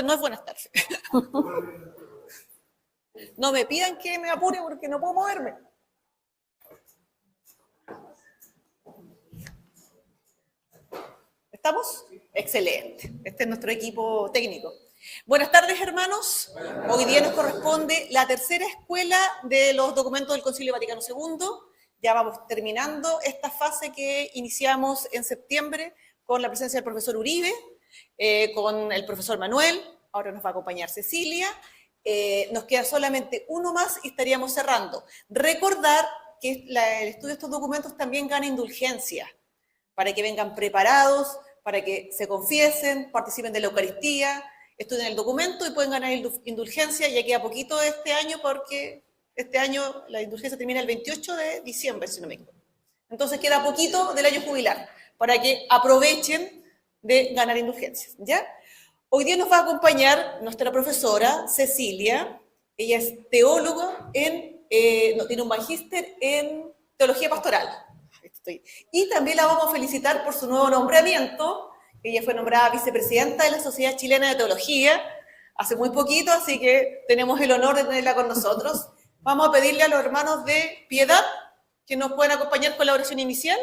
No es buenas tardes. No me pidan que me apure porque no puedo moverme. ¿Estamos? Excelente. Este es nuestro equipo técnico. Buenas tardes, hermanos. Hoy día nos corresponde la tercera escuela de los documentos del Concilio Vaticano II. Ya vamos terminando esta fase que iniciamos en septiembre con la presencia del profesor Uribe, con el profesor Manuel, ahora nos va a acompañar Cecilia. Nos queda solamente uno más y estaríamos cerrando. Recordar que el estudio de estos documentos también gana indulgencia, para que vengan preparados, para que se confiesen, participen de la Eucaristía, estudien el documento y pueden ganar indulgencia. Ya queda poquito este año porque este año la indulgencia termina el 28 de diciembre, si no me equivoco. Entonces queda poquito del año jubilar, para que aprovechen de ganar indulgencias, ¿ya? Hoy día nos va a acompañar nuestra profesora Cecilia. Ella es teóloga, tiene un magíster en teología pastoral. Y también la vamos a felicitar por su nuevo nombramiento. Ella fue nombrada vicepresidenta de la Sociedad Chilena de Teología hace muy poquito, así que tenemos el honor de tenerla con nosotros. Vamos a pedirle a los hermanos de Piedad que nos puedan acompañar con la oración inicial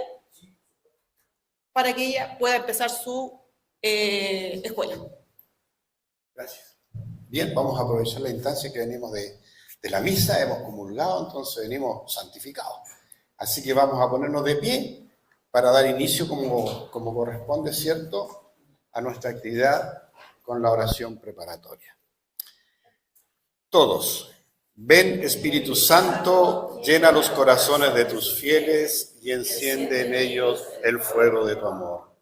para que ella pueda empezar su escuela. Gracias. Bien, vamos a aprovechar la instancia que venimos de la misa, hemos comulgado, entonces venimos santificados. Así que vamos a ponernos de pie para dar inicio como corresponde, ¿cierto?, a nuestra actividad con la oración preparatoria. Todos, ven Espíritu Santo, llena los corazones de tus fieles y enciende en ellos el fuego de tu amor.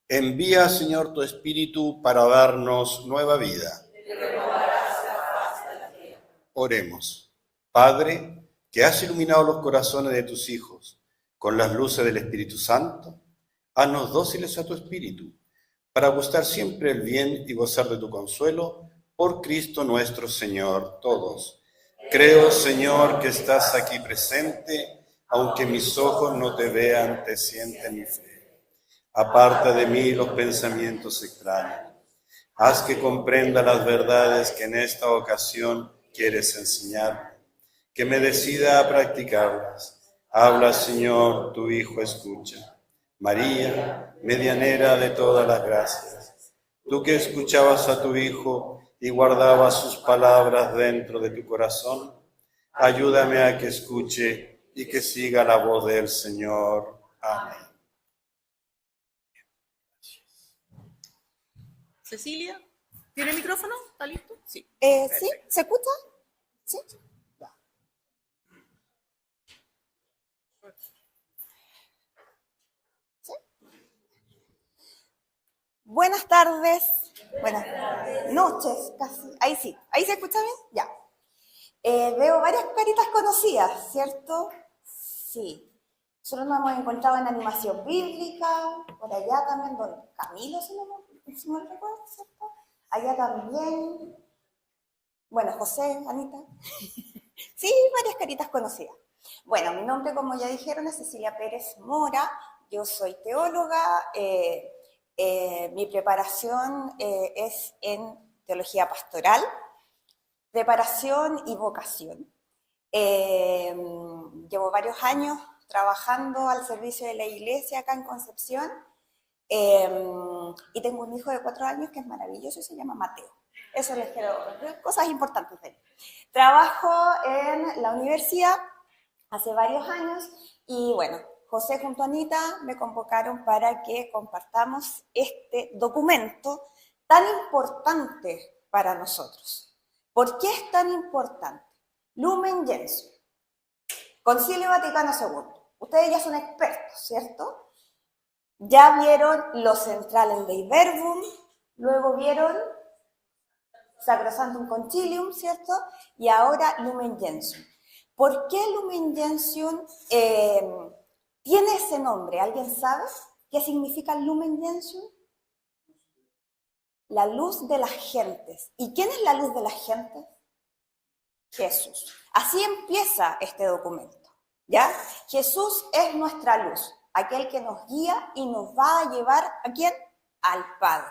Envía, Señor, tu Espíritu para darnos nueva vida. Oremos. Padre, que has iluminado los corazones de tus hijos con las luces del Espíritu Santo, haznos dóciles a tu Espíritu, para gustar siempre el bien y gozar de tu consuelo, por Cristo nuestro Señor, todos. Creo, Señor, que estás aquí presente, aunque mis ojos no te vean, te sienten mi fe. Aparta de mí los pensamientos extraños. Haz que comprenda las verdades que en esta ocasión quieres enseñar, que me decida a practicarlas. Habla, Señor, tu Hijo escucha. María, medianera de todas las gracias, tú que escuchabas a tu Hijo y guardabas sus palabras dentro de tu corazón, ayúdame a que escuche y que siga la voz del Señor. Amén. Cecilia, ¿tiene el micrófono? ¿Está listo? Sí. ¿Sí? ¿Se escucha? ¿Sí? ¿Sí? Buenas tardes, buenas noches, casi. Ahí sí. ¿Ahí se escucha bien? Ya. Veo varias caritas conocidas, ¿cierto? Sí. Nosotros nos hemos encontrado en animación bíblica, por allá también, don Camilo, si no me recuerdo, ¿cierto? Allá también. Bueno, José, Anita. Sí, varias caritas conocidas. Bueno, mi nombre, como ya dijeron, es Cecilia Pérez Mora. Yo soy teóloga. Mi preparación es en teología pastoral, preparación y vocación. Llevo varios años trabajando al servicio de la iglesia acá en Concepción. Y tengo un hijo de 4 años que es maravilloso y se llama Mateo. Eso les quiero, cosas importantes de él. Trabajo en la universidad hace varios años y bueno, José junto a Anita me convocaron para que compartamos este documento tan importante para nosotros. ¿Por qué es tan importante? Lumen Gentium, Concilio Vaticano II. Ustedes ya son expertos, ¿cierto? Ya vieron lo central en Dei Verbum, luego vieron Sacrosanctum Concilium, ¿cierto? Y ahora Lumen Gentium. ¿Por qué Lumen Gentium tiene ese nombre? ¿Alguien sabe qué significa Lumen Gentium? La luz de las gentes. ¿Y quién es la luz de las gentes? Jesús. Así empieza este documento, ¿ya? Jesús es nuestra luz, aquel que nos guía y nos va a llevar, ¿a quién? Al Padre,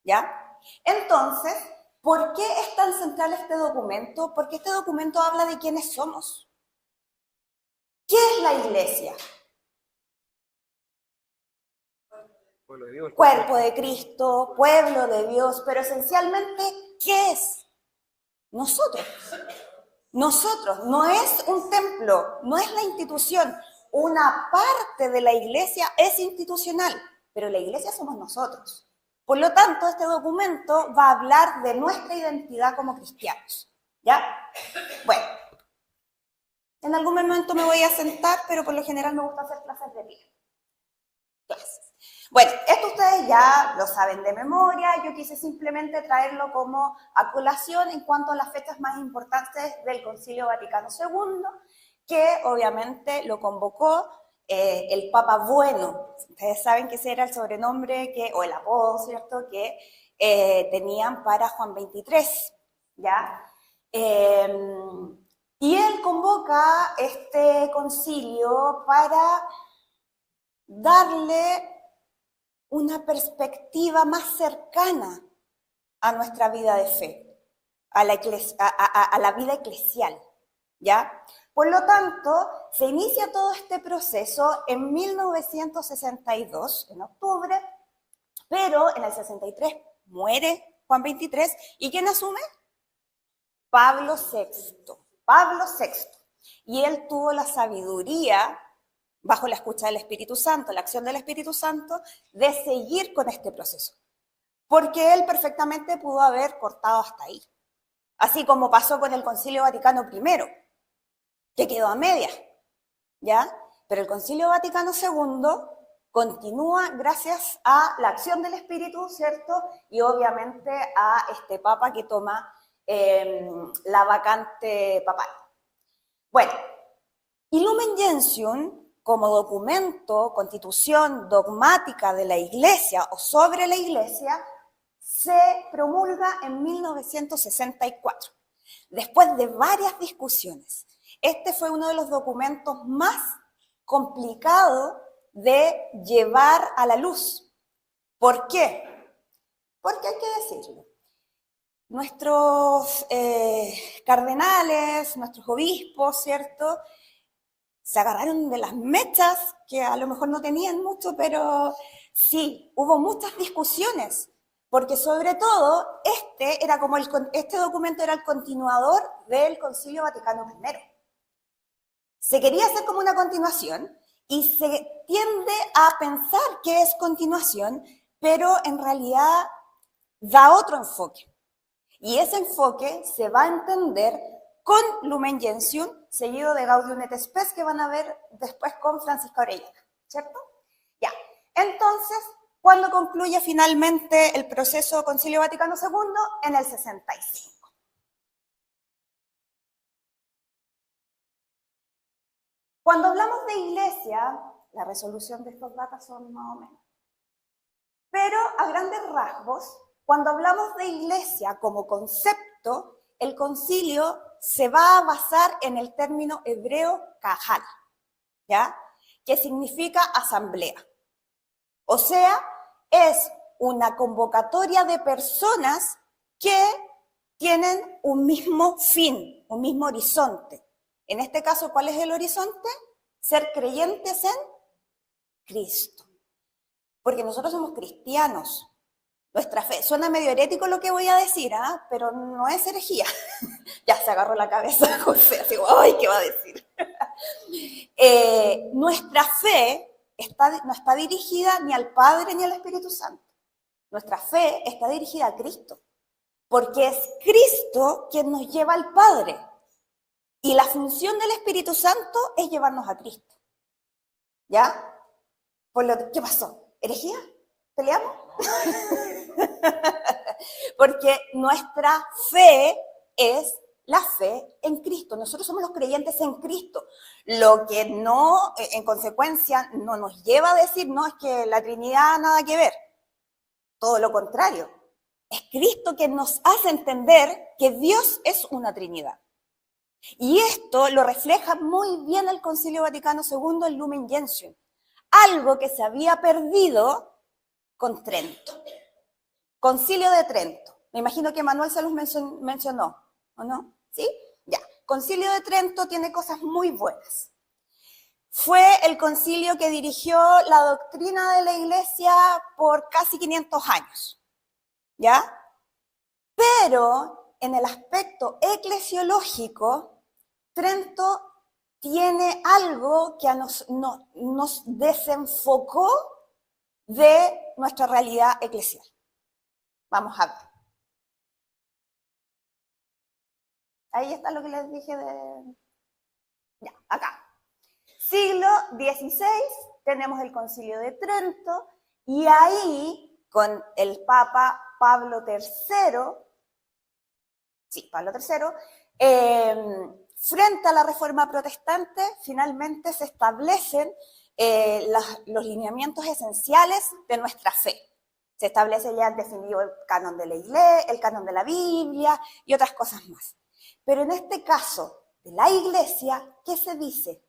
¿ya? Entonces, ¿Por qué es tan central este documento? Porque este documento habla de quiénes somos. ¿Qué es la iglesia? Pueblo de Dios. Cuerpo de Cristo, pueblo de Dios, pero esencialmente, ¿qué es? Nosotros. Nosotros, no es un templo, no es la institución. Una parte de la iglesia es institucional, pero la iglesia somos nosotros. Por lo tanto, este documento va a hablar de nuestra identidad como cristianos. ¿Ya? Bueno, en algún momento me voy a sentar, pero por lo general me gusta hacer clases de pie. Clases. Bueno, esto ustedes ya lo saben de memoria, yo quise simplemente traerlo como a colación en cuanto a las fechas más importantes del Concilio Vaticano II, que obviamente lo convocó el Papa Bueno. Ustedes saben que ese era el sobrenombre o el apodo, ¿cierto?, que tenían para Juan XXIII, ¿ya? Y él convoca este concilio para darle una perspectiva más cercana a nuestra vida de fe, a la vida eclesial, ¿ya? Por lo tanto, se inicia todo este proceso en 1962, en octubre, pero en el 63 muere Juan XXIII, ¿y quién asume? Pablo VI. Pablo VI. Y él tuvo la sabiduría, bajo la escucha del Espíritu Santo, la acción del Espíritu Santo, de seguir con este proceso. Porque él perfectamente pudo haber cortado hasta ahí. Así como pasó con el Concilio Vaticano I, que quedó a medias, ¿ya? Pero el Concilio Vaticano II continúa gracias a la acción del Espíritu, ¿cierto? Y obviamente a este Papa que toma la vacante papal. Bueno, y Lumen Gentium, como documento, constitución dogmática de la Iglesia o sobre la Iglesia, se promulga en 1964, después de varias discusiones. Este fue uno de los documentos más complicados de llevar a la luz. ¿Por qué? Porque hay que decirlo. Nuestros cardenales, nuestros obispos, ¿cierto?, se agarraron de las mechas, que a lo mejor no tenían mucho, pero sí, hubo muchas discusiones, porque sobre todo este documento era el continuador del Concilio Vaticano I. Se quería hacer como una continuación y se tiende a pensar que es continuación, pero en realidad da otro enfoque. Y ese enfoque se va a entender con Lumen Gentium, seguido de Gaudium et Spes, que van a ver después con Francisca Orellana, ¿cierto? Ya, entonces, ¿cuándo concluye finalmente el proceso Concilio Vaticano II? En el 65. Cuando hablamos de iglesia, la resolución de estos datos son más o menos. Pero a grandes rasgos, cuando hablamos de iglesia como concepto, el concilio se va a basar en el término hebreo kahal, ¿ya?, que significa asamblea. O sea, es una convocatoria de personas que tienen un mismo fin, un mismo horizonte. En este caso, ¿cuál es el horizonte? Ser creyentes en Cristo. Porque nosotros somos cristianos. Nuestra fe, suena medio herético lo que voy a decir, pero no es herejía. Ya se agarró la cabeza José, así, ¡ay, qué va a decir! Nuestra fe no está dirigida ni al Padre ni al Espíritu Santo. Nuestra fe está dirigida a Cristo, porque es Cristo quien nos lleva al Padre. Y la función del Espíritu Santo es llevarnos a Cristo. ¿Ya? ¿Qué pasó? ¿Herejía? ¿Peleamos? Porque nuestra fe es la fe en Cristo. Nosotros somos los creyentes en Cristo. Lo que no, en consecuencia, no nos lleva a decir, no, es que la Trinidad nada que ver. Todo lo contrario. Es Cristo quien nos hace entender que Dios es una Trinidad. Y esto lo refleja muy bien el Concilio Vaticano II en Lumen Gentium. Algo que se había perdido con Trento. Concilio de Trento. Me imagino que Manuel se los mencionó, ¿o no? ¿Sí? Ya. Concilio de Trento tiene cosas muy buenas. Fue el concilio que dirigió la doctrina de la Iglesia por casi 500 años, ¿ya? Pero en el aspecto eclesiológico, Trento tiene algo que nos desenfocó de nuestra realidad eclesial. Vamos a ver. Ahí está lo que les dije de... Ya, acá. Siglo XVI, tenemos el Concilio de Trento, y ahí, con el Papa Pablo III, frente a la Reforma Protestante, finalmente se establecen los lineamientos esenciales de nuestra fe. Se establece ya definido el canon de la Iglesia, el canon de la Biblia y otras cosas más. Pero en este caso de la Iglesia, ¿qué se dice?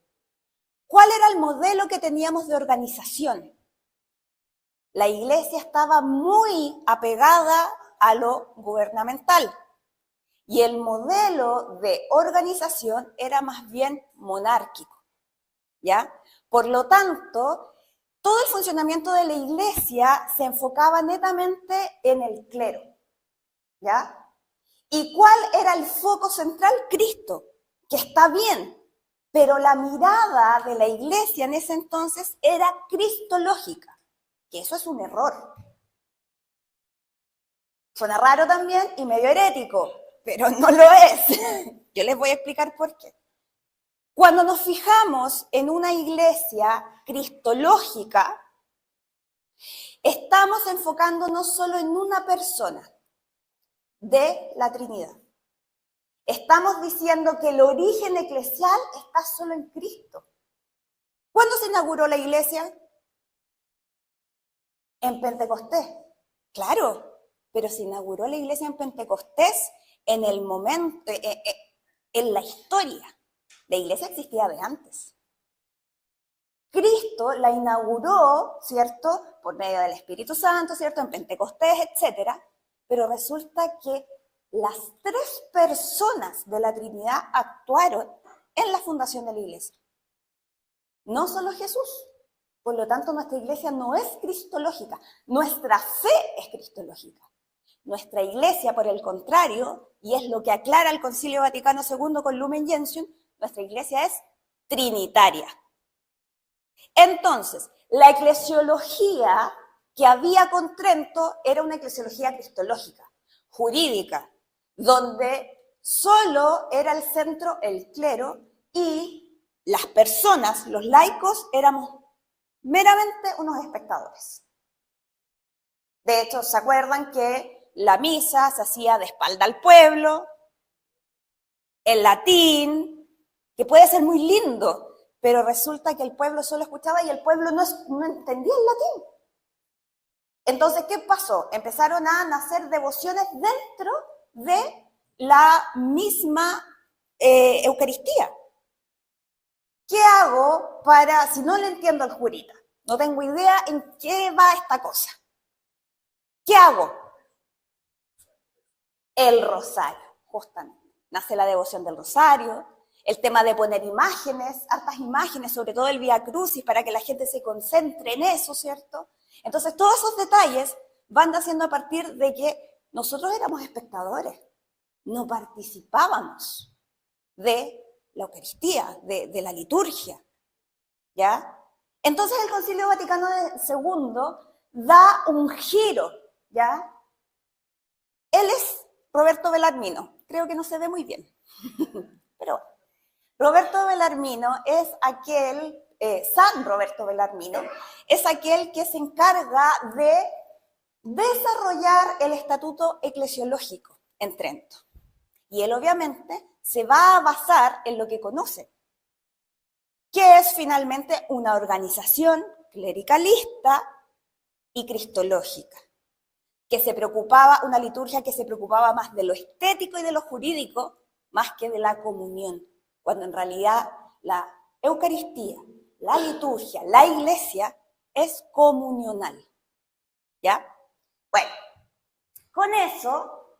¿Cuál era el modelo que teníamos de organización? La Iglesia estaba muy apegada a lo gubernamental y el modelo de organización era más bien monárquico, ¿ya? Por lo tanto, todo el funcionamiento de la Iglesia se enfocaba netamente en el clero, ¿ya? ¿Y cuál era el foco central? Cristo, que está bien, pero la mirada de la Iglesia en ese entonces era cristológica, que eso es un error. Suena raro también y medio herético, pero no lo es. Yo les voy a explicar por qué. Cuando nos fijamos en una iglesia cristológica, estamos enfocándonos solo en una persona de la Trinidad. Estamos diciendo que el origen eclesial está solo en Cristo. ¿Cuándo se inauguró la iglesia? En Pentecostés. Claro, pero se inauguró la iglesia en Pentecostés en el momento, en la historia. La iglesia existía de antes. Cristo la inauguró, ¿cierto?, por medio del Espíritu Santo, ¿cierto?, en Pentecostés, etcétera, pero resulta que las tres personas de la Trinidad actuaron en la fundación de la iglesia. No solo Jesús. Por lo tanto, nuestra iglesia no es cristológica. Nuestra fe es cristológica. Nuestra iglesia, por el contrario, y es lo que aclara el Concilio Vaticano II con Lumen Gentium, nuestra iglesia es trinitaria. Entonces, la eclesiología que había con Trento era una eclesiología cristológica, jurídica, donde solo era el centro el clero y las personas, los laicos, éramos meramente unos espectadores. De hecho, ¿se acuerdan que la misa se hacía de espalda al pueblo, en latín, que puede ser muy lindo, pero resulta que el pueblo solo escuchaba y el pueblo no entendía el latín? Entonces, ¿qué pasó? Empezaron a nacer devociones dentro de la misma Eucaristía. ¿Qué hago para, si no le entiendo al curita, no tengo idea en qué va esta cosa? ¿Qué hago? El rosario, justamente. Nace la devoción del rosario, el tema de poner imágenes, hartas imágenes, sobre todo el Vía Crucis, para que la gente se concentre en eso, ¿cierto? Entonces, todos esos detalles van naciendo a partir de que nosotros éramos espectadores, no participábamos de la Eucaristía, de la liturgia, ¿ya? Entonces el Concilio Vaticano II da un giro, ¿ya? Él es Roberto Bellarmino, creo que no se ve muy bien, pero bueno. Roberto Bellarmino es aquel, San Roberto Bellarmino, es aquel que se encarga de desarrollar el estatuto eclesiológico en Trento. Y él obviamente se va a basar en lo que conoce, que es finalmente una organización clericalista y cristológica, que se preocupaba, una liturgia que se preocupaba más de lo estético y de lo jurídico, más que de la comunión, cuando en realidad la Eucaristía, la liturgia, la iglesia es comunional, ¿ya? Bueno, con eso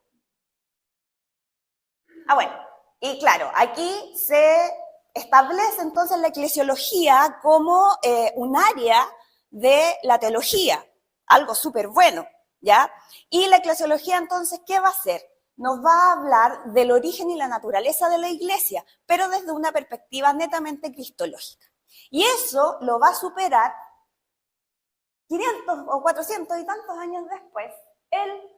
Bueno, y claro, aquí se establece entonces la eclesiología como un área de la teología, algo súper bueno, ¿ya? Y la eclesiología entonces, ¿qué va a hacer? Nos va a hablar del origen y la naturaleza de la iglesia, pero desde una perspectiva netamente cristológica. Y eso lo va a superar 500 o 400 y tantos años después, el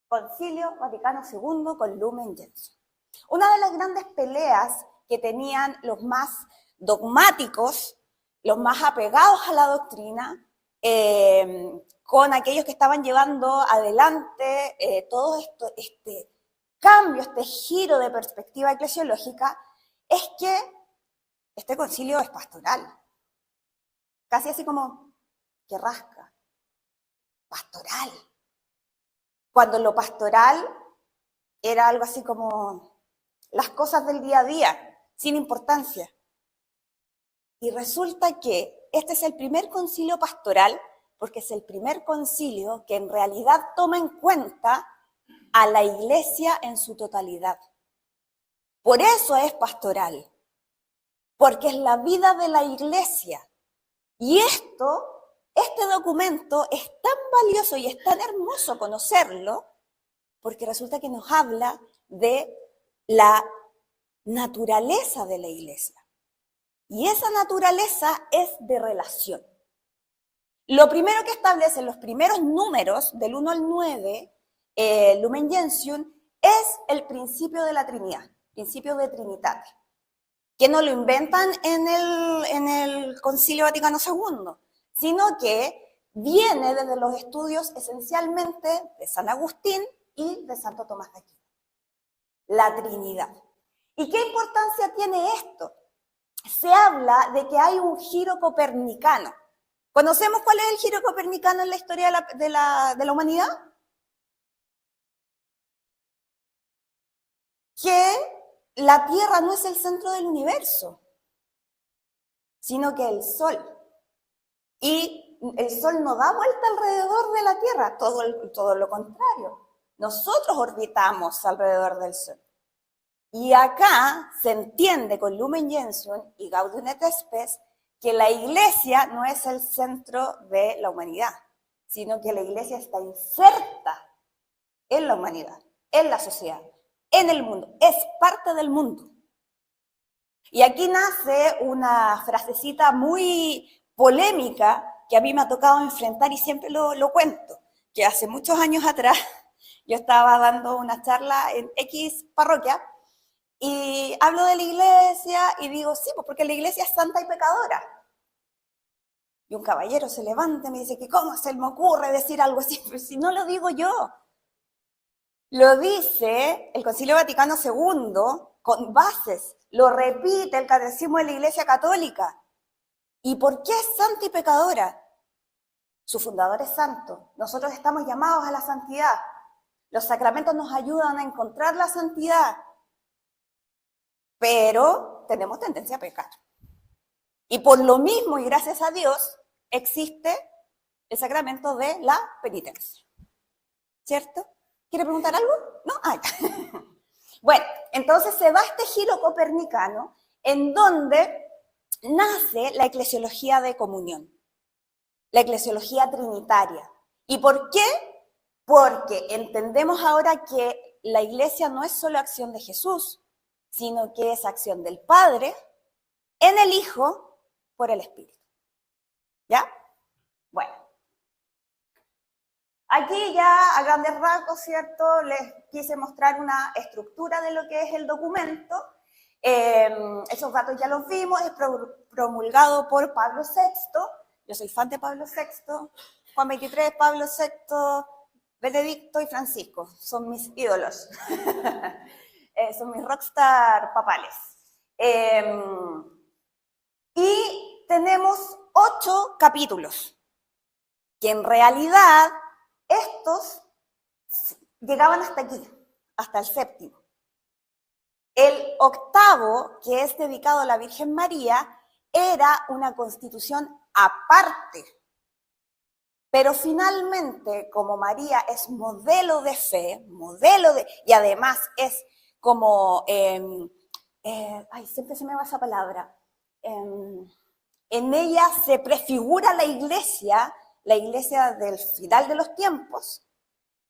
Concilio Vaticano II con Lumen Gentium. Una de las grandes peleas que tenían los más dogmáticos, los más apegados a la doctrina, con aquellos que estaban llevando adelante todo este cambio, este giro de perspectiva eclesiológica, es que este concilio es pastoral. Casi así como que rasca. Pastoral. Cuando lo pastoral era algo así como las cosas del día a día, sin importancia. Y resulta que este es el primer concilio pastoral, porque es el primer concilio que en realidad toma en cuenta a la iglesia en su totalidad. Por eso es pastoral, porque es la vida de la iglesia. Y este documento es tan valioso y es tan hermoso conocerlo, porque resulta que nos habla de la naturaleza de la iglesia. Y esa naturaleza es de relación. Lo primero que establecen los primeros números, del 1 al 9, Lumen Gentium, es el principio de la Trinidad, principio de Trinitate, que no lo inventan en el Concilio Vaticano II, sino que viene desde los estudios esencialmente de San Agustín y de Santo Tomás de Aquino. La Trinidad. ¿Y qué importancia tiene esto? Se habla de que hay un giro copernicano. ¿Conocemos cuál es el giro copernicano en la historia de la humanidad? Que la Tierra no es el centro del universo, sino que el Sol. Y el Sol no da vuelta alrededor de la Tierra, todo lo contrario. Nosotros orbitamos alrededor del Sol. Y acá se entiende con Lumen Gentium y Gaudium et Spes que la iglesia no es el centro de la humanidad, sino que la iglesia está inserta en la humanidad, en la sociedad, en el mundo, es parte del mundo. Y aquí nace una frasecita muy polémica que a mí me ha tocado enfrentar y siempre lo cuento, que hace muchos años atrás yo estaba dando una charla en X parroquia y hablo de la iglesia y digo, sí, pues porque la iglesia es santa y pecadora. Y un caballero se levanta y me dice, que ¿cómo se me ocurre decir algo así? Pero si no lo digo yo. Lo dice el Concilio Vaticano II con bases, lo repite el Catecismo de la Iglesia Católica. ¿Y por qué es santa y pecadora? Su fundador es santo. Nosotros estamos llamados a la santidad. Los sacramentos nos ayudan a encontrar la santidad. Pero tenemos tendencia a pecar. Y por lo mismo, y gracias a Dios, existe el sacramento de la penitencia. ¿Cierto? ¿Quiere preguntar algo? ¿No? Ya. Bueno, entonces se da este giro copernicano en donde nace la eclesiología de comunión, la eclesiología trinitaria. ¿Y por qué? Porque entendemos ahora que la iglesia no es solo acción de Jesús, sino que es acción del Padre en el Hijo por el Espíritu. ¿Ya? Bueno. Aquí ya a grandes rasgos, ¿cierto? Les quise mostrar una estructura de lo que es el documento. Esos datos ya los vimos, es promulgado por Pablo VI. Yo soy fan de Pablo VI, Juan XXIII, Pablo VI, Benedicto y Francisco. Son mis ídolos. Son mis rockstar papales. Y tenemos 8 capítulos, que en realidad estos llegaban hasta aquí, hasta el 7º. El 8º, que es dedicado a la Virgen María, era una constitución aparte. Pero finalmente, como María es modelo de fe, y además es como, ay, siempre se me va esa palabra, en ella se prefigura la iglesia del final de los tiempos,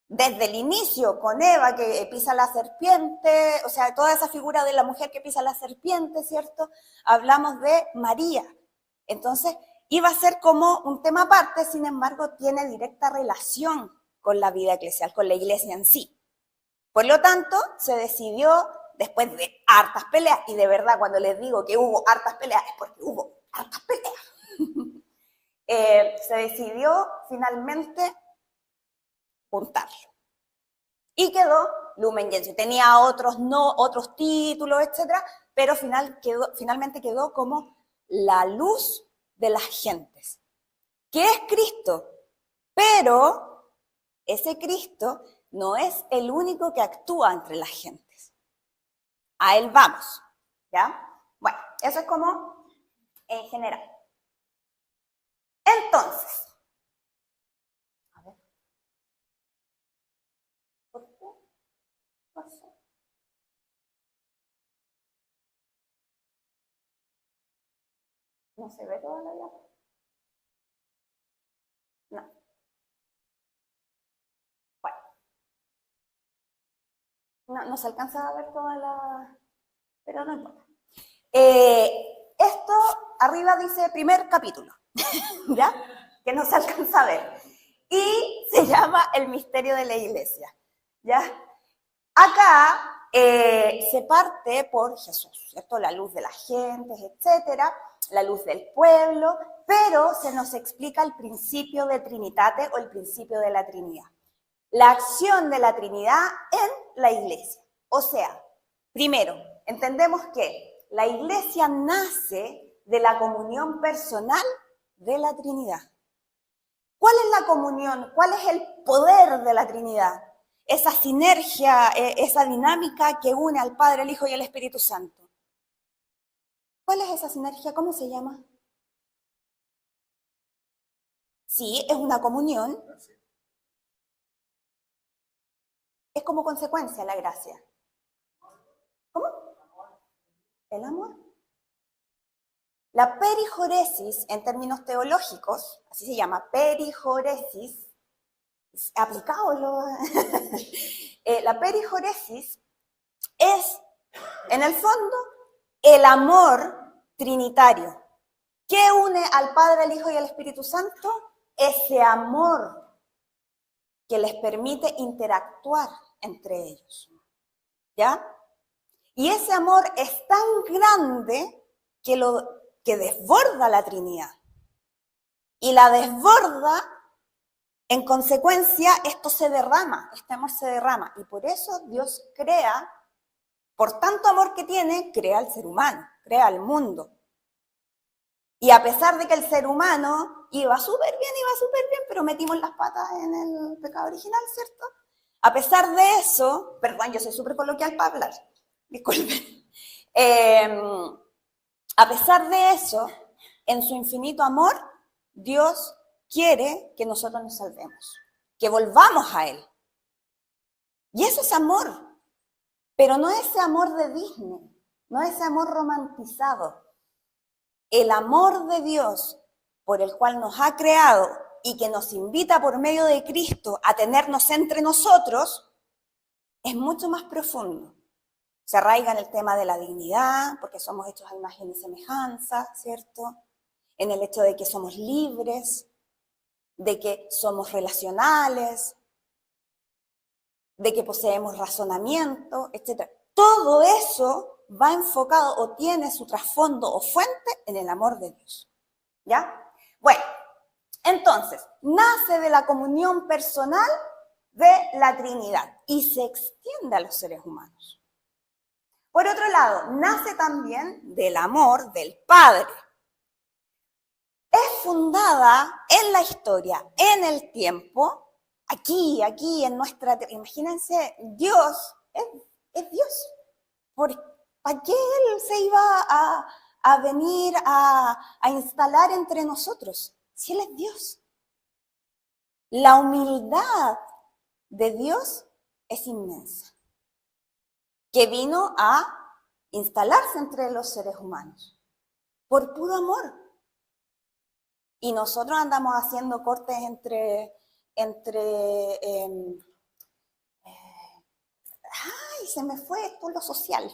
desde el inicio con Eva que pisa la serpiente, o sea, toda esa figura de la mujer que pisa la serpiente, ¿cierto? Hablamos de María. Entonces, iba a ser como un tema aparte, sin embargo, tiene directa relación con la vida eclesial, con la iglesia en sí. Por lo tanto, se decidió, después de hartas peleas, y de verdad cuando les digo que hubo hartas peleas, es porque hubo hartas peleas, se decidió finalmente juntarlo. Y quedó Lumen Gentium. Tenía otros títulos, etcétera, pero finalmente quedó como la luz de las gentes, que es Cristo. Pero ese Cristo no es el único que actúa entre las gentes. A él vamos, ¿ya? Bueno, eso es como en general. Entonces, a ver. ¿Por qué pasó? ¿No se ve toda la diapositiva? No. Bueno. No se alcanza a ver toda la... pero no importa. Esto arriba dice primer capítulo, ¿ya? Que no se alcanza a ver. Y se llama El misterio de la iglesia, ¿ya? Acá se parte por Jesús, ¿cierto? La luz de las gentes, etcétera, la luz del pueblo, pero se nos explica el principio de Trinitate o el principio de la Trinidad. La acción de la Trinidad en la iglesia. O sea, primero, entendemos que la iglesia nace de la comunión personal de la Trinidad. ¿Cuál es la comunión? ¿Cuál es el poder de la Trinidad? Esa sinergia, esa dinámica que une al Padre, al Hijo y al Espíritu Santo. ¿Cuál es esa sinergia? ¿Cómo se llama? Sí, es una comunión. Es como consecuencia la gracia. ¿Cómo? El amor. La perijoresis, en términos teológicos, así se llama, perijoresis, aplicado la perijoresis es, en el fondo, el amor trinitario. ¿Qué une al Padre, al Hijo y al Espíritu Santo? Ese amor que les permite interactuar entre ellos, ¿ya? Y ese amor es tan grande que desborda la Trinidad. Y la desborda, en consecuencia, esto se derrama, este amor se derrama. Y por eso Dios crea, por tanto amor que tiene, crea al ser humano, crea al mundo. Y a pesar de que el ser humano iba súper bien, pero metimos las patas en el pecado original, ¿cierto? A pesar de eso, perdón, yo soy súper coloquial para hablar, disculpen. A pesar de eso, en su infinito amor, Dios quiere que nosotros nos salvemos, que volvamos a Él. Y eso es amor, pero no ese amor de Disney, no ese amor romantizado. El amor de Dios por el cual nos ha creado y que nos invita por medio de Cristo a tenernos entre nosotros es mucho más profundo. Se arraiga en el tema de la dignidad, porque somos hechos a imagen y semejanza, ¿cierto? En el hecho de que somos libres, de que somos relacionales, de que poseemos razonamiento, etc. Todo eso va enfocado o tiene su trasfondo o fuente en el amor de Dios, ¿ya? Bueno, entonces, nace de la comunión personal de la Trinidad y se extiende a los seres humanos. Por otro lado, nace también del amor del Padre. Es fundada en la historia, en el tiempo, aquí en nuestra... Imagínense, Dios es Dios. ¿Para qué Él se iba a venir a instalar entre nosotros? Si Él es Dios. La humildad de Dios es inmensa. que vino a instalarse entre los seres humanos, por puro amor. Y nosotros andamos haciendo cortes ay, se me fue por lo social.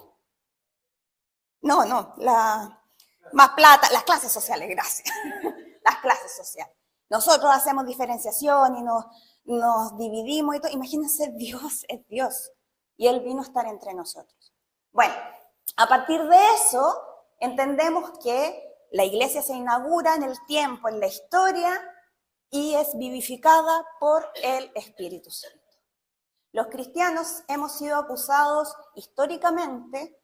No, más plata, las clases sociales, gracias. Las clases sociales. Nosotros hacemos diferenciación y nos dividimos y todo. Imagínense, Dios es Dios. Y Él vino a estar entre nosotros. Bueno, a partir de eso, entendemos que la iglesia se inaugura en el tiempo, en la historia, y es vivificada por el Espíritu Santo. Los cristianos hemos sido acusados históricamente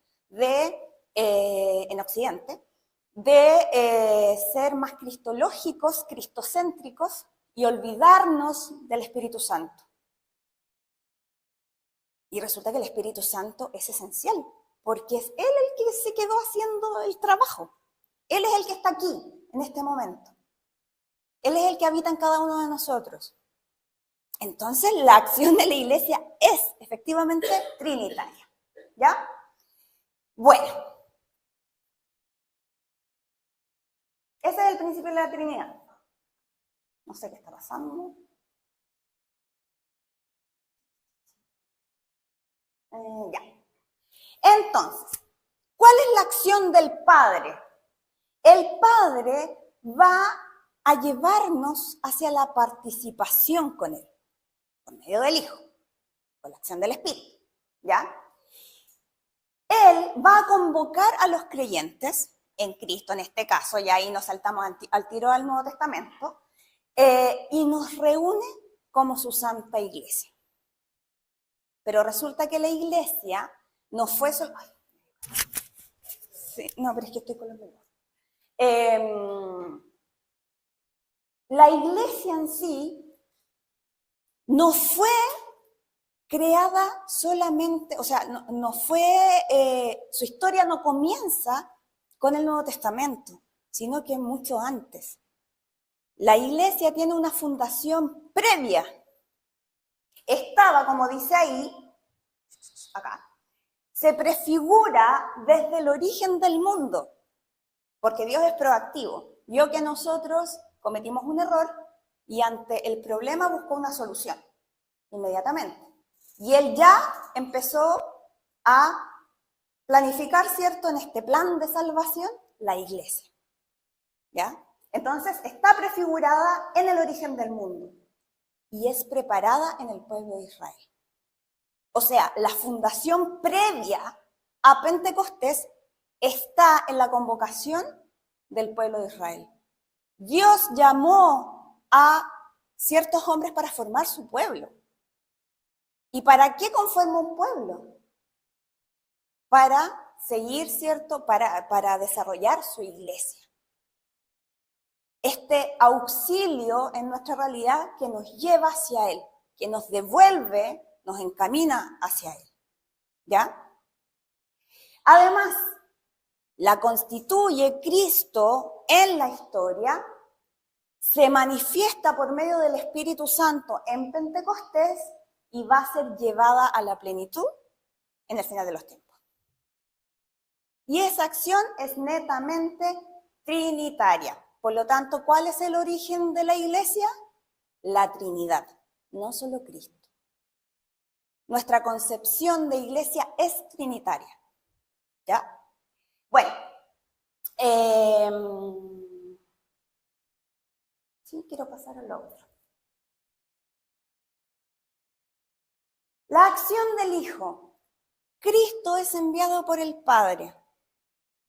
en Occidente, de ser más cristológicos, cristocéntricos, y olvidarnos del Espíritu Santo. Y resulta que el Espíritu Santo es esencial, porque es Él el que se quedó haciendo el trabajo. Él es el que está aquí, en este momento. Él es el que habita en cada uno de nosotros. Entonces, la acción de la iglesia es efectivamente trinitaria. ¿Ya? Bueno. Ese es el principio de la Trinidad. No sé qué está pasando. Ya. Entonces, ¿cuál es la acción del Padre? El Padre va a llevarnos hacia la participación con Él, por medio del Hijo, con la acción del Espíritu, ¿ya? Él va a convocar a los creyentes, en Cristo en este caso, y ahí nos saltamos al tiro al Nuevo Testamento, y nos reúne como su Santa Iglesia. Pero resulta que la Iglesia no fue solo... Sí, no, pero es que estoy con los dedos. La Iglesia en sí no fue creada solamente, o sea, su historia no comienza con el Nuevo Testamento, sino que mucho antes. La Iglesia tiene una fundación previa. Estaba, como dice ahí, acá, se prefigura desde el origen del mundo, porque Dios es proactivo. Vio que nosotros cometimos un error y ante el problema buscó una solución inmediatamente. Y Él ya empezó a planificar, ¿cierto?, en este plan de salvación, la iglesia. ¿Ya? Entonces, está prefigurada en el origen del mundo y es preparada en el pueblo de Israel. O sea, la fundación previa a Pentecostés está en la convocación del pueblo de Israel. Dios llamó a ciertos hombres para formar su pueblo. ¿Y para qué conforma un pueblo? Para seguir, ¿cierto? Para desarrollar su iglesia. Este auxilio en nuestra realidad que nos lleva hacia Él, que nos devuelve, nos encamina hacia Él. ¿Ya? Además, la constituye Cristo en la historia, se manifiesta por medio del Espíritu Santo en Pentecostés y va a ser llevada a la plenitud en el final de los tiempos. Y esa acción es netamente trinitaria. Por lo tanto, ¿cuál es el origen de la iglesia? La Trinidad, no solo Cristo. Nuestra concepción de iglesia es trinitaria. ¿Ya? Bueno, sí, quiero pasar a lo otro. La acción del Hijo. Cristo es enviado por el Padre.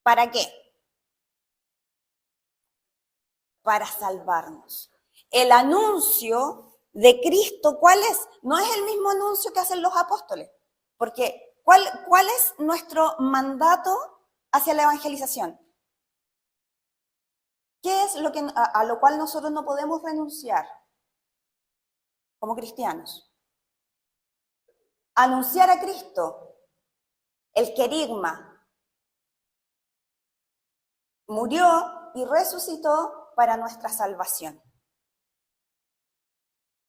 ¿Para qué? Para salvarnos. El anuncio de Cristo, ¿cuál es? No es el mismo anuncio que hacen los apóstoles. Porque, ¿cuál es nuestro mandato hacia la evangelización? ¿Qué es a lo cual nosotros no podemos renunciar como cristianos? Anunciar a Cristo, el querigma. Murió y resucitó para nuestra salvación.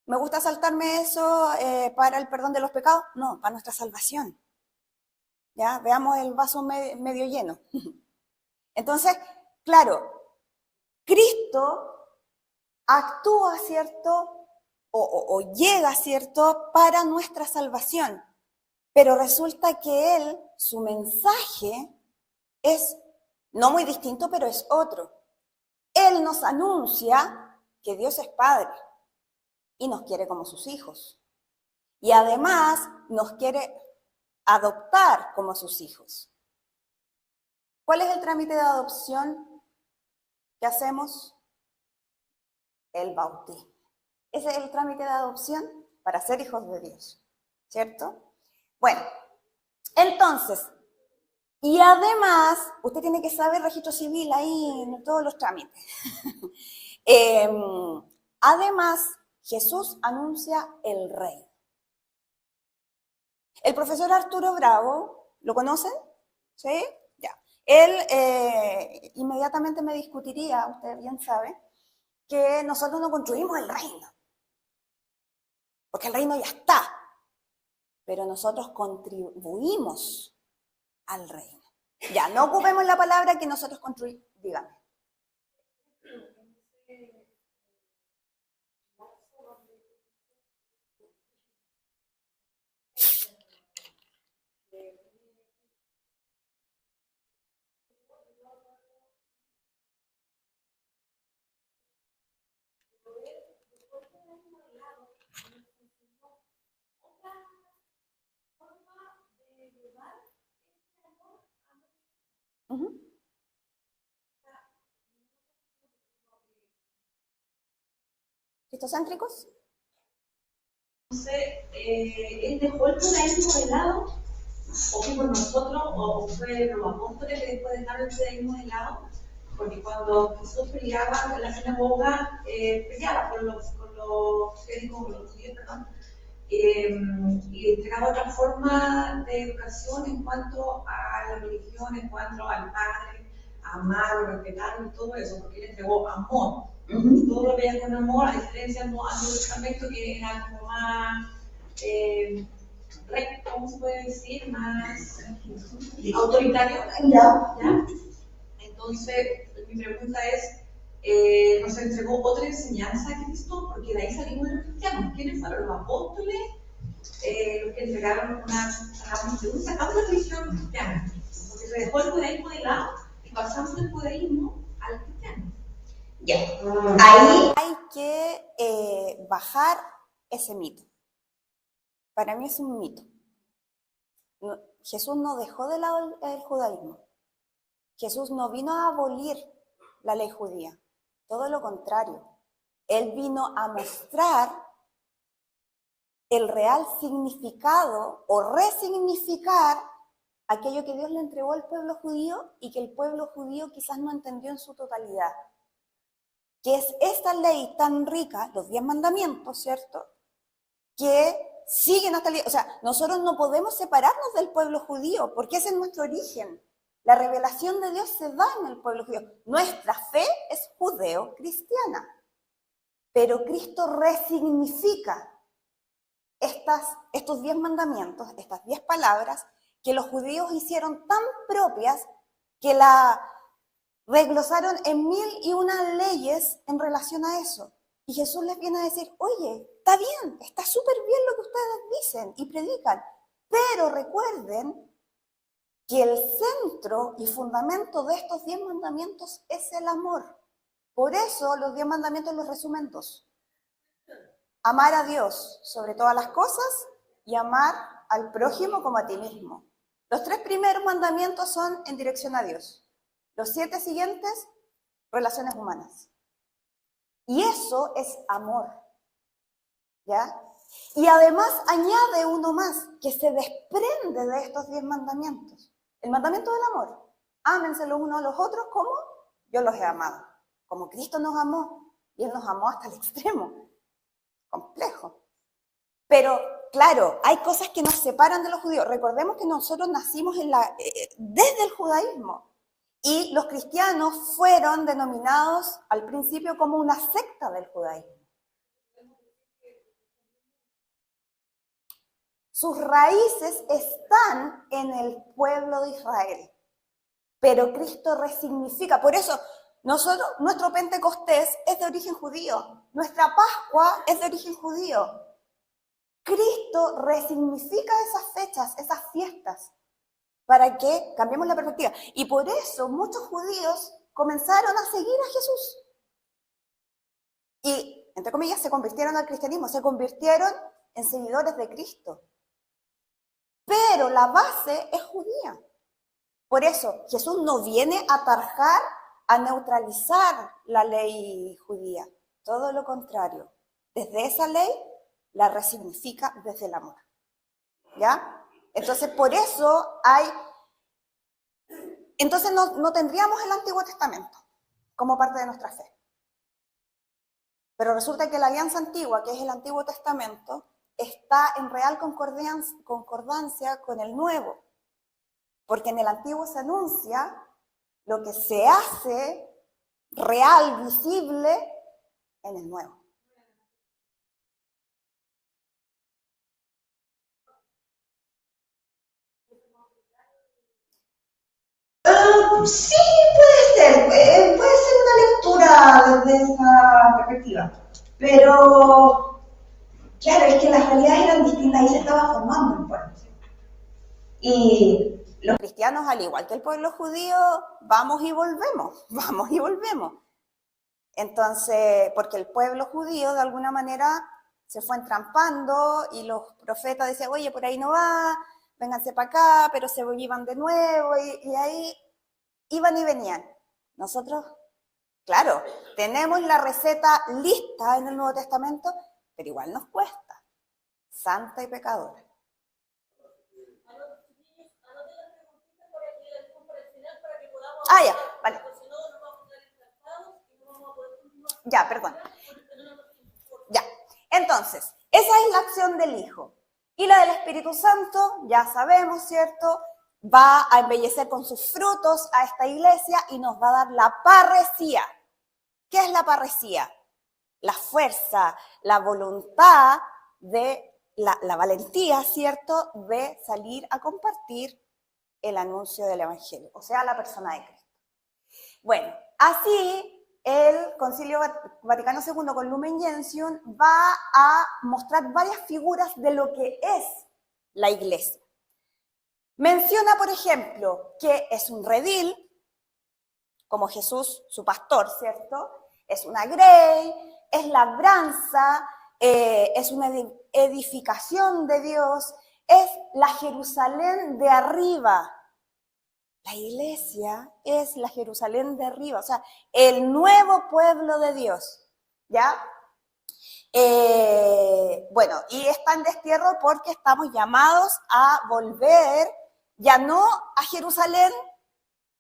¿Me gusta saltarme eso para el perdón de los pecados? No, para nuestra salvación. ¿Ya? Veamos el vaso medio lleno. Entonces, claro, Cristo actúa, ¿cierto? O llega, ¿cierto? Para nuestra salvación. Pero resulta que Él, su mensaje es no muy distinto, pero es otro. Él nos anuncia que Dios es Padre y nos quiere como sus hijos. Y además nos quiere adoptar como sus hijos. ¿Cuál es el trámite de adopción que hacemos? El bautismo. Ese es el trámite de adopción para ser hijos de Dios, ¿cierto? Bueno, entonces, y además, usted tiene que saber registro civil ahí en todos los trámites. Además, Jesús anuncia el reino. El profesor Arturo Bravo, ¿lo conocen? ¿Sí? Ya. Él inmediatamente me discutiría, usted bien sabe, que nosotros no construimos el reino. Porque el reino ya está. Pero nosotros contribuimos al reino. Ya, no ocupemos la palabra que nosotros construimos. Dígame. ¿Cristocéntricos? Entonces, él dejó el judaísmo de lado, o fuimos nosotros, o fue los apóstoles que después dejaron el judaísmo de lado, porque cuando Jesús peleaba en la sinagoga, peleaba con los judíos, perdón, y entregaba otra forma de educación en cuanto a la religión, en cuanto al Padre, amarlo, respetarlo y todo eso, porque él entregó amor. Todo lo veía con amor, a diferencia del Antiguo Testamento, que era como más recto, ¿cómo se puede decir? Más autoritario. ¿Ya? Entonces, mi pregunta es, ¿nos entregó otra enseñanza a Cristo? Porque de ahí salimos los cristianos. ¿Quiénes fueron los apóstoles? Los que entregaron sacamos la religión cristiana. Porque se dejó el judaísmo de lado y pasamos del judaísmo al cristiano. Ya. Ahí hay que bajar ese mito. Para mí es un mito. Jesús no dejó de lado el judaísmo. Jesús no vino a abolir la ley judía. Todo lo contrario. Él vino a mostrar el real significado o resignificar aquello que Dios le entregó al pueblo judío y que el pueblo judío quizás no entendió en su totalidad. Que es esta ley tan rica, los 10 mandamientos, ¿cierto? Que siguen hasta el día. O sea, nosotros no podemos separarnos del pueblo judío, porque ese es nuestro origen. La revelación de Dios se da en el pueblo judío. Nuestra fe es judeo-cristiana. Pero Cristo resignifica estos 10 mandamientos, estas 10 palabras, que los judíos hicieron tan propias que la reglosaron en 1001 leyes en relación a eso. Y Jesús les viene a decir, oye, está bien, está súper bien lo que ustedes dicen y predican, pero recuerden que el centro y fundamento de estos 10 mandamientos es el amor. Por eso los 10 mandamientos los resumen 2. Amar a Dios sobre todas las cosas y amar al prójimo como a ti mismo. Los 3 primeros mandamientos son en dirección a Dios. Los 7 siguientes, relaciones humanas. Y eso es amor. ¿Ya? Y además añade uno más, que se desprende de estos 10 mandamientos. El mandamiento del amor. Ámense los unos a los otros como yo los he amado. Como Cristo nos amó. Y Él nos amó hasta el extremo. Complejo. Pero, claro, hay cosas que nos separan de los judíos. Recordemos que nosotros nacimos desde el judaísmo. Y los cristianos fueron denominados al principio como una secta del judaísmo. sus raíces están en el pueblo de Israel. Pero Cristo resignifica. Por eso, nuestro Pentecostés es de origen judío. Nuestra Pascua es de origen judío. Cristo resignifica esas fechas, esas fiestas, para que cambiemos la perspectiva. Y por eso muchos judíos comenzaron a seguir a Jesús. Y, entre comillas, se convirtieron al cristianismo, se convirtieron en seguidores de Cristo. Pero la base es judía. Por eso, Jesús no viene a tarjar, a neutralizar la ley judía. Todo lo contrario. Desde esa ley, la resignifica desde el amor. ¿Ya? Entonces, por eso Entonces no tendríamos el Antiguo Testamento como parte de nuestra fe. Pero resulta que la alianza antigua, que es el Antiguo Testamento, está en real concordancia con el Nuevo. Porque en el Antiguo se anuncia lo que se hace real, visible, en el Nuevo. Sí, puede ser una lectura desde esa perspectiva, pero claro, es que las realidades eran distintas y se estaba formando el pueblo. Y los cristianos, al igual que el pueblo judío, vamos y volvemos. Entonces, porque el pueblo judío de alguna manera se fue entrampando y los profetas decían, oye, por ahí no va, vénganse para acá, pero se iban de nuevo y ahí iban y venían. Nosotros, claro, tenemos la receta lista en el Nuevo Testamento, pero igual nos cuesta. Santa y pecadora. Ya, vale. Ya, perdón. Ya, entonces, esa es la acción del Hijo. Y la del Espíritu Santo, ya sabemos, ¿cierto? Va a embellecer con sus frutos a esta iglesia y nos va a dar la parresía. ¿Qué es la parresía? La fuerza, la voluntad la valentía, ¿cierto?, de salir a compartir el anuncio del Evangelio, o sea, la persona de Cristo. Bueno, así el Concilio Vaticano II con Lumen Gentium va a mostrar varias figuras de lo que es la iglesia. Menciona, por ejemplo, que es un redil, como Jesús, su pastor, ¿cierto? Es una grey, es labranza, es una edificación de Dios, es la Jerusalén de arriba. La iglesia es la Jerusalén de arriba, o sea, el nuevo pueblo de Dios, ¿ya? Bueno, y está en destierro porque estamos llamados a volver, ya no a Jerusalén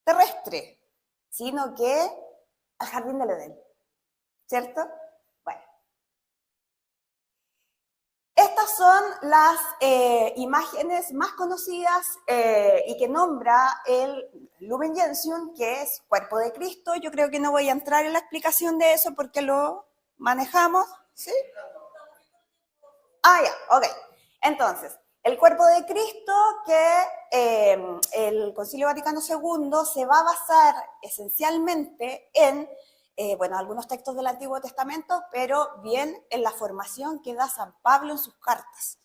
terrestre, sino que al jardín del Edén, ¿cierto? Bueno. Estas son las imágenes más conocidas y que nombra el Lumen Gentium, que es cuerpo de Cristo. Yo creo que no voy a entrar en la explicación de eso porque lo manejamos, ¿sí? Ya, ok. Entonces, el cuerpo de Cristo que el Concilio Vaticano II se va a basar esencialmente en algunos textos del Antiguo Testamento, pero bien en la formación que da San Pablo en sus cartas,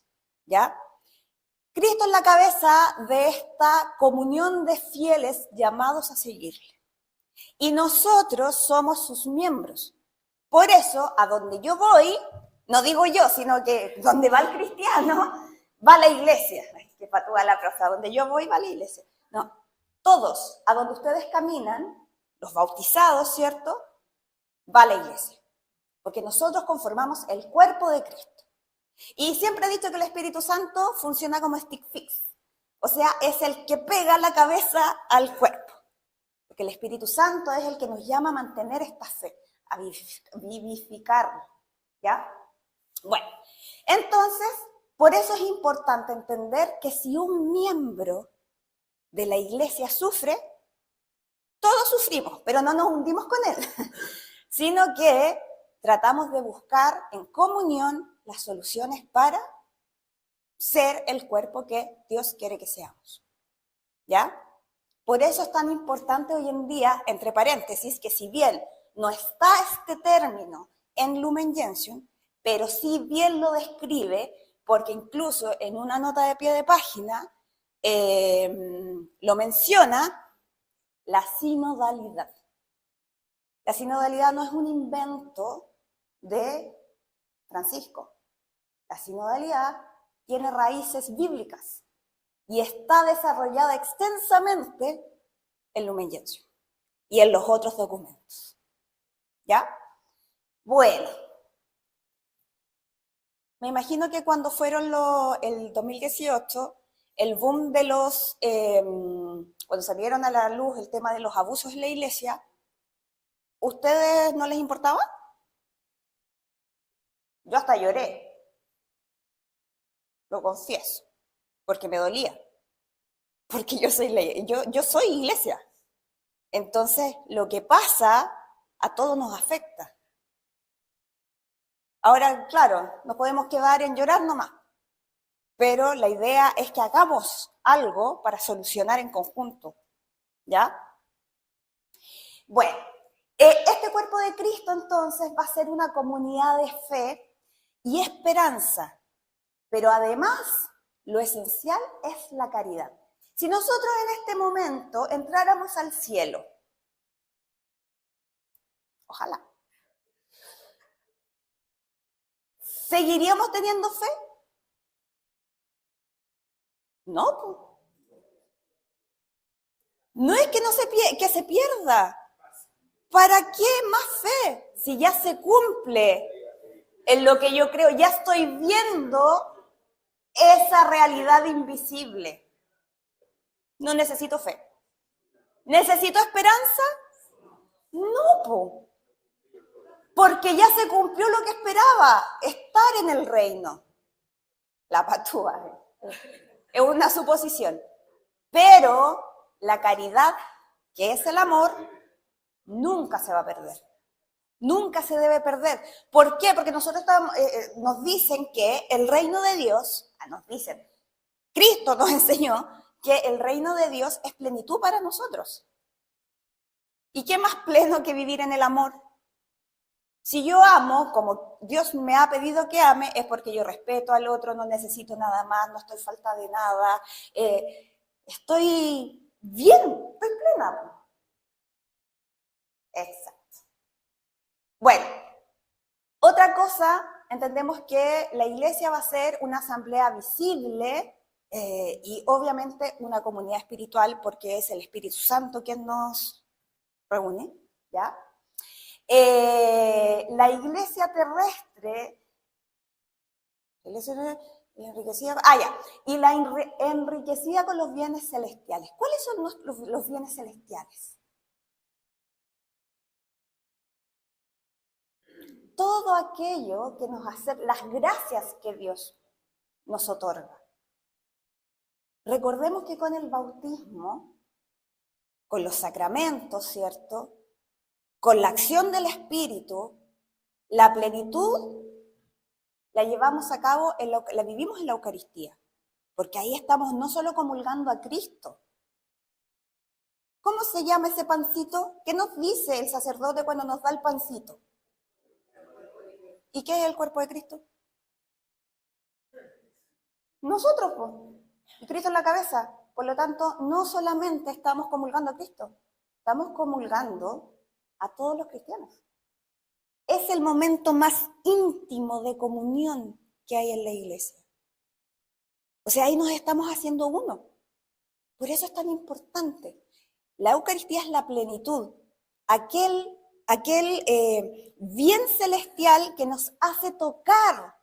¿ya? Cristo es la cabeza de esta comunión de fieles llamados a seguirle. Y nosotros somos sus miembros. Por eso, a donde yo voy, no digo yo, sino que donde va el cristiano, va la iglesia. Ay, qué patúa la profe, a donde yo voy, va la iglesia. No, todos, a donde ustedes caminan, los bautizados, ¿cierto?, va a la iglesia, porque nosotros conformamos el cuerpo de Cristo. Y siempre he dicho que el Espíritu Santo funciona como stick fix, o sea, es el que pega la cabeza al cuerpo, porque el Espíritu Santo es el que nos llama a mantener esta fe, a vivificarla, ¿ya? Bueno, entonces, por eso es importante entender que si un miembro de la iglesia sufre, todos sufrimos, pero no nos hundimos con él, sino que tratamos de buscar en comunión las soluciones para ser el cuerpo que Dios quiere que seamos. ¿Ya? Por eso es tan importante hoy en día, entre paréntesis, que si bien no está este término en Lumen Gentium, pero sí bien lo describe, porque incluso en una nota de pie de página lo menciona, la sinodalidad. La sinodalidad no es un invento de Francisco. La sinodalidad tiene raíces bíblicas y está desarrollada extensamente en Lumen Gentium y en los otros documentos. ¿Ya? Bueno, me imagino que cuando fueron el 2018, el boom de cuando salieron a la luz el tema de los abusos en la iglesia, ¿ustedes no les importaba? Yo hasta lloré, lo confieso, porque me dolía, porque yo soy iglesia. Entonces, lo que pasa a todos nos afecta. Ahora, claro, no podemos quedar en llorar nomás, pero la idea es que hagamos algo para solucionar en conjunto, ¿ya? Bueno, este cuerpo de Cristo entonces va a ser una comunidad de fe y esperanza, pero además lo esencial es la caridad. Si nosotros en este momento entráramos al cielo, ojalá, ¿seguiríamos teniendo fe? No, no es que que se pierda. ¿Para qué más fe? Si ya se cumple en lo que yo creo, ya estoy viendo esa realidad invisible. No necesito fe. ¿Necesito esperanza? No, porque ya se cumplió lo que esperaba, estar en el reino. La patúa, es una suposición. Pero la caridad, que es el amor, nunca se va a perder. Nunca se debe perder. ¿Por qué? Porque nosotros nos dicen que el reino de Dios, Cristo nos enseñó que el reino de Dios es plenitud para nosotros. ¿Y qué más pleno que vivir en el amor? Si yo amo como Dios me ha pedido que ame, es porque yo respeto al otro, no necesito nada más, no estoy falta de nada, estoy bien, estoy plena. Exacto. Bueno, otra cosa, entendemos que la iglesia va a ser una asamblea visible y obviamente una comunidad espiritual porque es el Espíritu Santo quien nos reúne, ¿ya? La iglesia terrestre, enriquecida con los bienes celestiales. ¿Cuáles son los bienes celestiales? Todo aquello que nos hace, las gracias que Dios nos otorga. Recordemos que con el bautismo, con los sacramentos, ¿cierto? Con la acción del Espíritu, la plenitud la llevamos a cabo, la vivimos en la Eucaristía, porque ahí estamos no solo comulgando a Cristo. ¿Cómo se llama ese pancito? ¿Qué nos dice el sacerdote cuando nos da el pancito? ¿Y qué es el cuerpo de Cristo? Nosotros, pues. Y Cristo en la cabeza. Por lo tanto, no solamente estamos comulgando a Cristo, estamos comulgando a todos los cristianos. Es el momento más íntimo de comunión que hay en la iglesia. O sea, ahí nos estamos haciendo uno. Por eso es tan importante. La Eucaristía es la plenitud, aquel bien celestial que nos hace tocar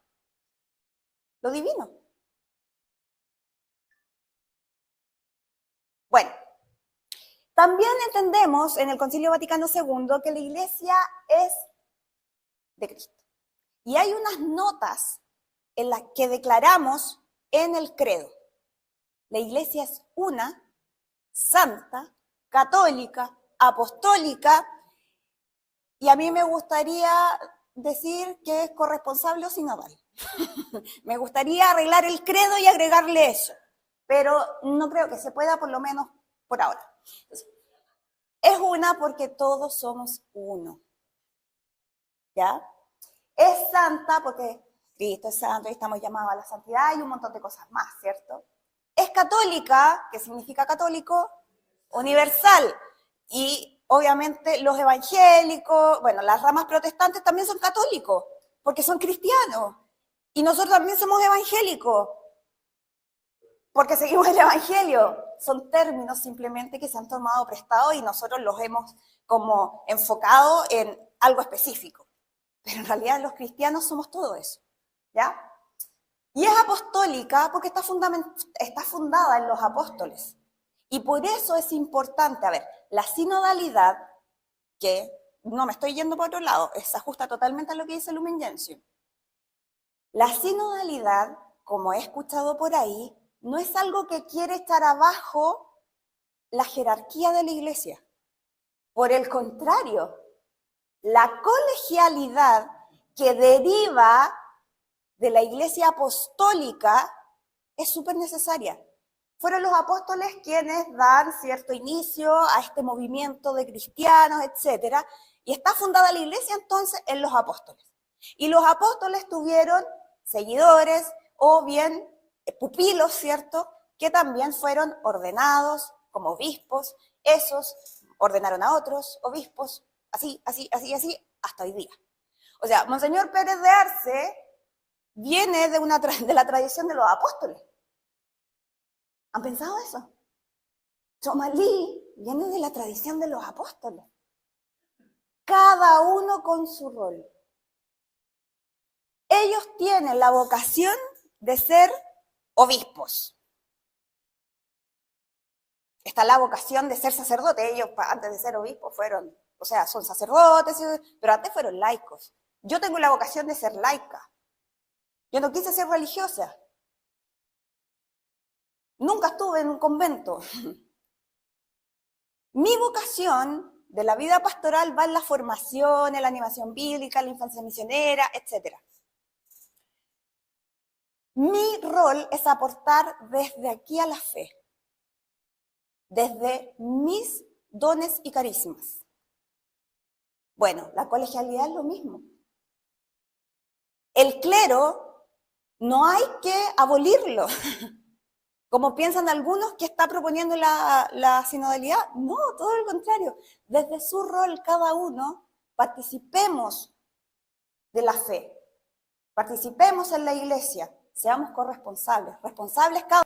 lo divino. Bueno, también entendemos en el Concilio Vaticano II que la iglesia es de Cristo. Y hay unas notas en las que declaramos en el credo. La iglesia es una, santa, católica, apostólica, y a mí me gustaría decir que es corresponsable o sinodal. Me gustaría arreglar el credo y agregarle eso, pero no creo que se pueda, por lo menos por ahora. Entonces, es una porque todos somos uno, ¿ya? Es santa porque Cristo es santo y estamos llamados a la santidad y un montón de cosas más, ¿cierto? Es católica, que significa católico, universal. Y obviamente los evangélicos, bueno, las ramas protestantes también son católicos, porque son cristianos. Y nosotros también somos evangélicos, porque seguimos el evangelio. Son términos simplemente que se han tomado prestados y nosotros los hemos como enfocado en algo específico. Pero en realidad los cristianos somos todo eso, ¿ya? Y es apostólica porque está fundada en los apóstoles. Y por eso es importante, a ver, la sinodalidad, que no me estoy yendo por otro lado, se ajusta totalmente a lo que dice Lumen Gentium. La sinodalidad, como he escuchado por ahí, no es algo que quiere echar abajo la jerarquía de la iglesia. Por el contrario, la colegialidad que deriva de la iglesia apostólica es súper necesaria. Fueron los apóstoles quienes dan cierto inicio a este movimiento de cristianos, etc. Y está fundada la iglesia entonces en los apóstoles. Y los apóstoles tuvieron seguidores o bien pupilos, ¿cierto?, que también fueron ordenados como obispos. Esos ordenaron a otros obispos, así, hasta hoy día. O sea, Monseñor Pérez de Arce viene de la tradición de los apóstoles. ¿Han pensado eso? Chomalí viene de la tradición de los apóstoles. Cada uno con su rol. Ellos tienen la vocación de ser obispos. Está la vocación de ser sacerdote. Ellos antes de ser obispos son sacerdotes, pero antes fueron laicos. Yo tengo la vocación de ser laica. Yo no quise ser religiosa. Nunca estuve en un convento. Mi vocación de la vida pastoral va en la formación, en la animación bíblica, en la infancia misionera, etc. Mi rol es aportar desde aquí a la fe, desde mis dones y carismas. Bueno, la colegialidad es lo mismo. El clero no hay que abolirlo, como piensan algunos que está proponiendo la sinodalidad. No, todo lo contrario. Desde su rol cada uno participemos de la fe, participemos en la iglesia, seamos corresponsables, responsables cada